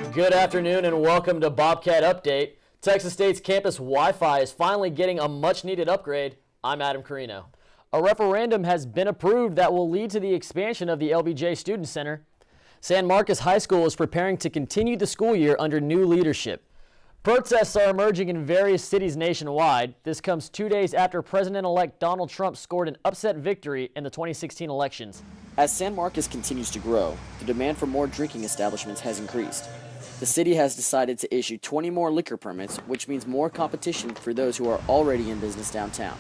Good afternoon and welcome to Bobcat Update. Texas State's campus Wi-Fi is finally getting a much-needed upgrade. I'm Adam Carreno. A referendum has been approved that will lead to the expansion of the LBJ Student Center. San Marcos High School is preparing to continue the school year under new leadership. Protests are emerging in various cities nationwide. This comes 2 days after President-elect Donald Trump scored an upset victory in the 2016 elections. As San Marcos continues to grow, the demand for more drinking establishments has increased. The city has decided to issue 20 more liquor permits, which means more competition for those who are already in business downtown.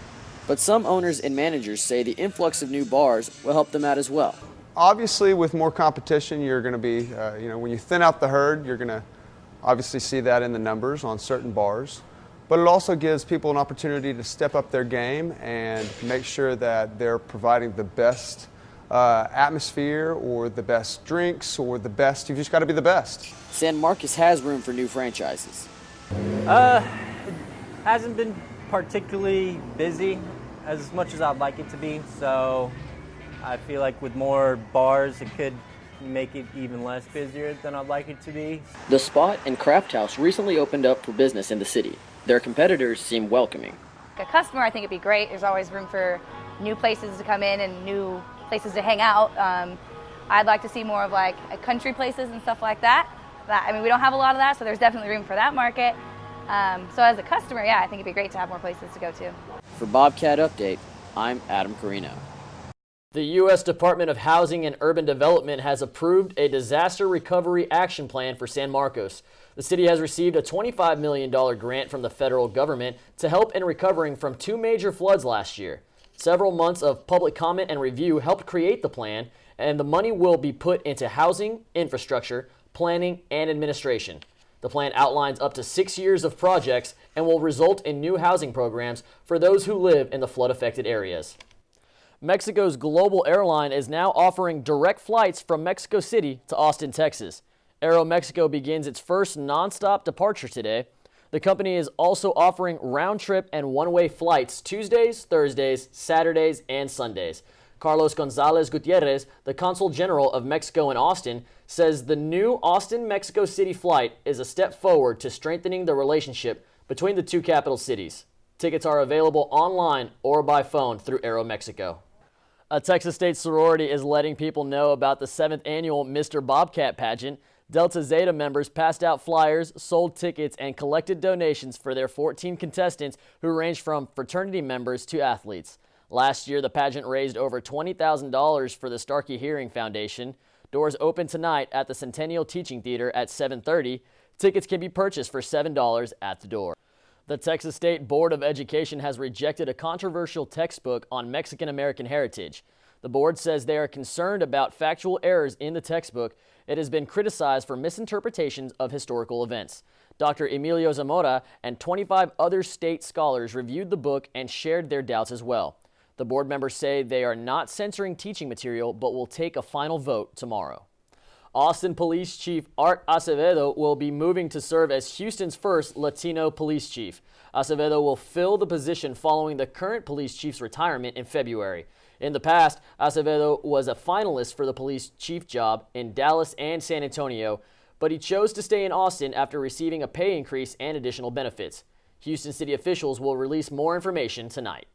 But some owners and managers say the influx of new bars will help them out as well. Obviously, with more competition, you're going to be, when you thin out the herd, you're going to obviously see that in the numbers on certain bars. But it also gives people an opportunity to step up their game and make sure that they're providing the best atmosphere or the best drinks or the best. You've just got to be the best. San Marcos has room for new franchises. It hasn't been particularly busy as much as I'd like it to be, so I feel like with more bars it could make it even less busier than I'd like it to be. The Spot and Craft House recently opened up for business in the city. Their competitors seem welcoming. A customer, I think it'd be great. There's always room for new places to come in and new places to hang out. I'd like to see more of like country places and stuff like that. I mean, we don't have a lot of that, so there's definitely room for that market. So as a customer, yeah, I think it'd be great to have more places to go to. For Bobcat Update, I'm Adam Carreno. The U.S. Department of Housing and Urban Development has approved a disaster recovery action plan for San Marcos. The city has received a $25 million grant from the federal government to help in recovering from 2 major floods last year. Several months of public comment and review helped create the plan, and the money will be put into housing, infrastructure, planning, and administration. The plan outlines up to 6 years of projects and will result in new housing programs for those who live in the flood-affected areas. Mexico's global airline is now offering direct flights from Mexico City to Austin, Texas. Aeromexico begins its first nonstop departure today. The company is also offering round-trip and one-way flights Tuesdays, Thursdays, Saturdays, and Sundays. Carlos Gonzalez Gutierrez, the Consul General of Mexico in Austin, says the new Austin-Mexico City flight is a step forward to strengthening the relationship between the two capital cities. Tickets are available online or by phone through Aeromexico. A Texas State sorority is letting people know about the 7th annual Mr. Bobcat pageant. Delta Zeta members passed out flyers, sold tickets, and collected donations for their 14 contestants who range from fraternity members to athletes. Last year, the pageant raised over $20,000 for the Starkey Hearing Foundation. Doors open tonight at the Centennial Teaching Theater at 7:30. Tickets can be purchased for $7 at the door. The Texas State Board of Education has rejected a controversial textbook on Mexican-American heritage. The board says they are concerned about factual errors in the textbook. It has been criticized for misinterpretations of historical events. Dr. Emilio Zamora and 25 other state scholars reviewed the book and shared their doubts as well. The board members say they are not censoring teaching material, but will take a final vote tomorrow. Austin Police Chief Art Acevedo will be moving to serve as Houston's first Latino police chief. Acevedo will fill the position following the current police chief's retirement in February. In the past, Acevedo was a finalist for the police chief job in Dallas and San Antonio, but he chose to stay in Austin after receiving a pay increase and additional benefits. Houston city officials will release more information tonight.